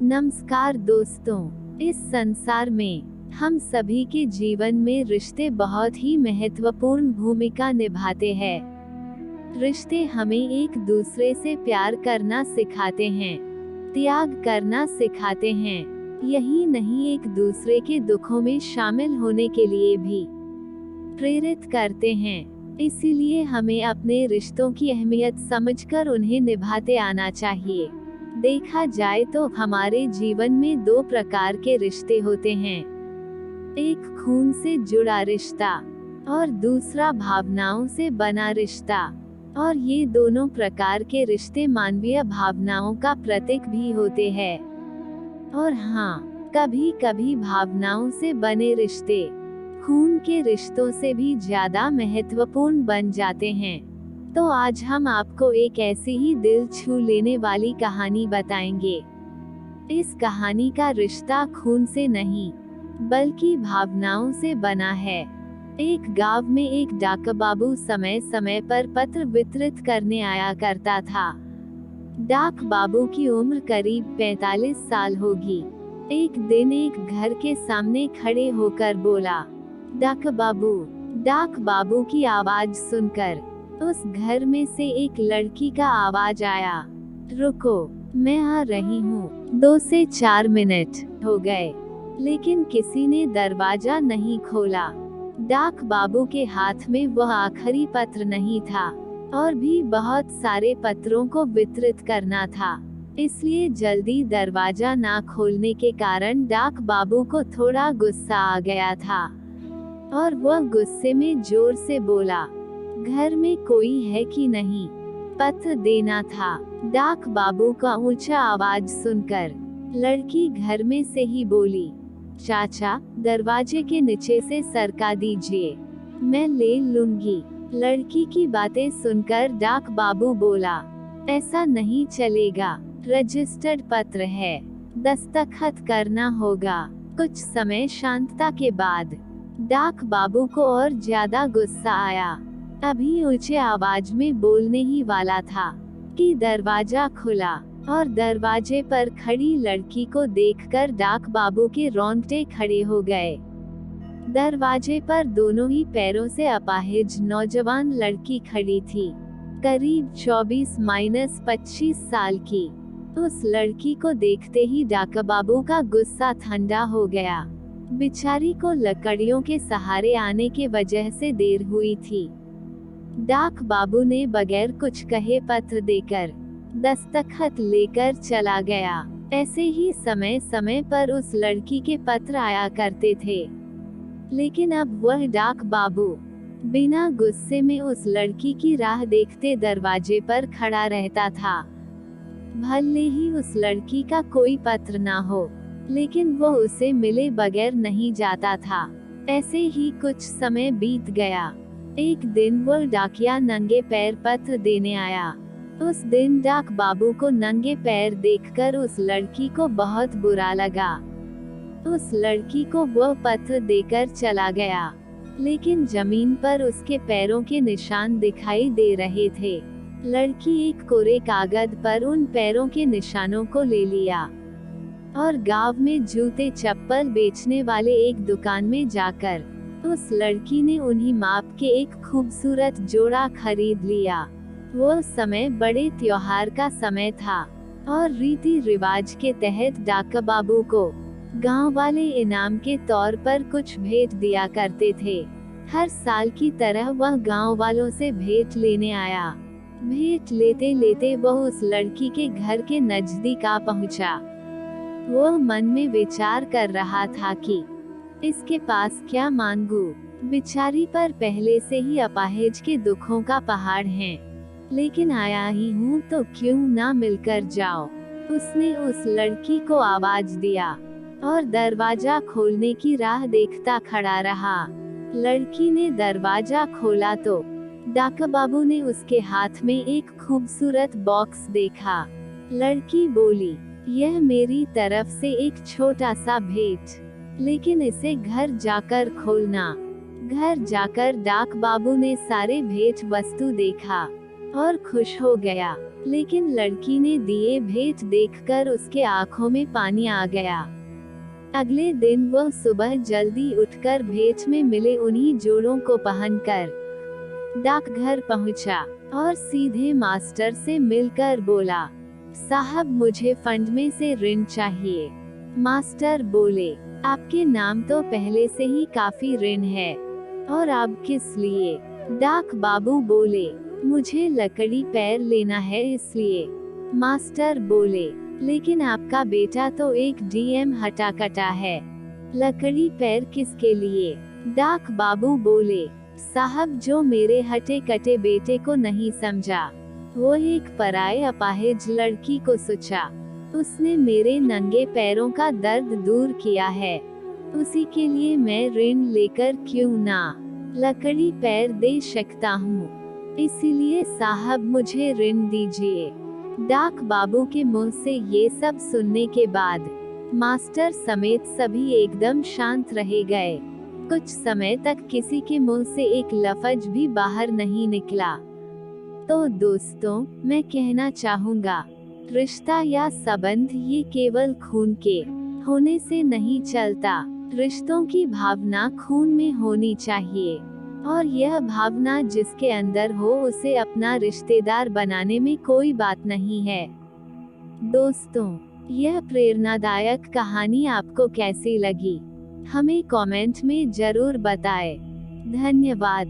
नमस्कार दोस्तों, इस संसार में हम सभी के जीवन में रिश्ते बहुत ही महत्वपूर्ण भूमिका निभाते हैं। रिश्ते हमें एक दूसरे से प्यार करना सिखाते हैं, त्याग करना सिखाते हैं, यही नहीं एक दूसरे के दुखों में शामिल होने के लिए भी प्रेरित करते हैं। इसीलिए हमें अपने रिश्तों की अहमियत समझकर उन्हें निभाते आना चाहिए। देखा जाए तो हमारे जीवन में दो प्रकार के रिश्ते होते हैं, एक खून से जुड़ा रिश्ता और दूसरा भावनाओं से बना रिश्ता। और ये दोनों प्रकार के रिश्ते मानवीय भावनाओं का प्रतीक भी होते हैं। और हाँ, कभी कभी भावनाओं से बने रिश्ते खून के रिश्तों से भी ज्यादा महत्वपूर्ण बन जाते हैं। तो आज हम आपको एक ऐसी ही दिल छू लेने वाली कहानी बताएंगे। इस कहानी का रिश्ता खून से नहीं बल्कि भावनाओं से बना है। एक गांव में एक डाक बाबू समय समय पर पत्र वितरित करने आया करता था। डाक बाबू की उम्र करीब 45 साल होगी। एक दिन एक घर के सामने खड़े होकर बोला, डाक बाबू। डाक बाबू की आवाज सुनकर उस घर में से एक लड़की का आवाज आया, रुको, मैं आ रही हूँ। 2 से 4 मिनट हो गए, लेकिन किसी ने दरवाजा नहीं खोला। डाक बाबू के हाथ में वह आखिरी पत्र नहीं था और भी बहुत सारे पत्रों को वितरित करना था, इसलिए जल्दी दरवाजा ना खोलने के कारण डाक बाबू को थोड़ा गुस्सा आ गया था और वह गुस्से में जोर से बोला, घर में कोई है कि नहीं, पत्र देना था। डाक बाबू का ऊंचा आवाज सुनकर लड़की घर में से ही बोली, चाचा, दरवाजे के नीचे से सरका दीजिए, मैं ले लूंगी। लड़की की बातें सुनकर डाक बाबू बोला, ऐसा नहीं चलेगा, रजिस्टर्ड पत्र है, दस्तखत करना होगा। कुछ समय शांतता के बाद डाक बाबू को और ज्यादा गुस्सा आया। अभी ऊंचे आवाज में बोलने ही वाला था कि दरवाजा खुला और दरवाजे पर खड़ी लड़की को देखकर डाक बाबू के रोंगटे खड़े हो गए। दरवाजे पर दोनों ही पैरों से अपाहिज नौजवान लड़की खड़ी थी, करीब 24-25 साल की। उस लड़की को देखते ही डाक बाबू का गुस्सा ठंडा हो गया। बेचारी को लकड़ियों के सहारे आने के वजह से देर हुई थी। डाक बाबू ने बगैर कुछ कहे पत्र देकर दस्तखत लेकर चला गया। ऐसे ही समय समय पर उस लड़की के पत्र आया करते थे, लेकिन अब वह डाक बाबू बिना गुस्से में उस लड़की की राह देखते दरवाजे पर खड़ा रहता था। भले ही उस लड़की का कोई पत्र ना हो, लेकिन वह उसे मिले बगैर नहीं जाता था। ऐसे ही कुछ समय बीत गया। एक दिन वह डाकिया नंगे पैर पत्र देने आया। उस दिन डाक बाबू को नंगे पैर देखकर उस लड़की को बहुत बुरा लगा। उस लड़की को वह पत्र देकर चला गया, लेकिन जमीन पर उसके पैरों के निशान दिखाई दे रहे थे। लड़की एक कोरे कागज पर उन पैरों के निशानों को ले लिया और गांव में जूते चप्पल बेचने वाले एक दुकान में जाकर उस लड़की ने उन्हीं माप के एक खूबसूरत जोड़ा खरीद लिया। वो समय बड़े त्योहार का समय था और रीति रिवाज के तहत डाक बाबू को गांव वाले इनाम के तौर पर कुछ भेंट दिया करते थे। हर साल की तरह वह गांव वालों से भेंट लेने आया। भेंट लेते लेते वह उस लड़की के घर के नजदीक आ पहुंचा। वह मन में विचार कर रहा था कि इसके पास क्या मांगू। बेचारी पर पहले से ही अपाहिज के दुखों का पहाड़ है, लेकिन आया ही हूँ तो क्यों ना मिलकर जाओ। उसने उस लड़की को आवाज दिया और दरवाजा खोलने की राह देखता खड़ा रहा। लड़की ने दरवाजा खोला तो डाक बाबू ने उसके हाथ में एक खूबसूरत बॉक्स देखा। लड़की बोली, यह मेरी तरफ से एक छोटा सा भेंट, लेकिन इसे घर जाकर खोलना। घर जाकर डाक बाबू ने सारे भेंट वस्तु देखा और खुश हो गया। लेकिन लड़की ने दिए भेंट देखकर उसके आंखों में पानी आ गया। अगले दिन वह सुबह जल्दी उठकर भेंट में मिले उन्हीं जोड़ों को पहनकर डाकघर पहुंचा और सीधे मास्टर से मिलकर बोला, साहब मुझे फंड में से ऋण चाहिए। मास्टर बोले, आपके नाम तो पहले से ही काफी ऋण है, और अब किस लिए? डाक बाबू बोले, मुझे लकड़ी पैर लेना है इसलिए। मास्टर बोले, लेकिन आपका बेटा तो एक डीएम हटा कटा है, लकड़ी पैर किसके लिए? डाक बाबू बोले, साहब जो मेरे हटे कटे बेटे को नहीं समझा, वो एक पराये अपाहिज लड़की को सोचा, उसने मेरे नंगे पैरों का दर्द दूर किया है, उसी के लिए मैं ऋण लेकर क्यों ना लकड़ी पैर दे सकता हूँ, इसीलिए साहब मुझे ऋण दीजिए। डाक बाबू के मुंह से ये सब सुनने के बाद मास्टर समेत सभी एकदम शांत रह गए। कुछ समय तक किसी के मुंह से एक लफ्ज भी बाहर नहीं निकला। तो दोस्तों, मैं कहना चाहूँगा, रिश्ता या संबंध ये केवल खून के होने से नहीं चलता। रिश्तों की भावना खून में होनी चाहिए, और यह भावना जिसके अंदर हो उसे अपना रिश्तेदार बनाने में कोई बात नहीं है। दोस्तों, यह प्रेरणादायक कहानी आपको कैसी लगी, हमें कमेंट में जरूर बताएं। धन्यवाद।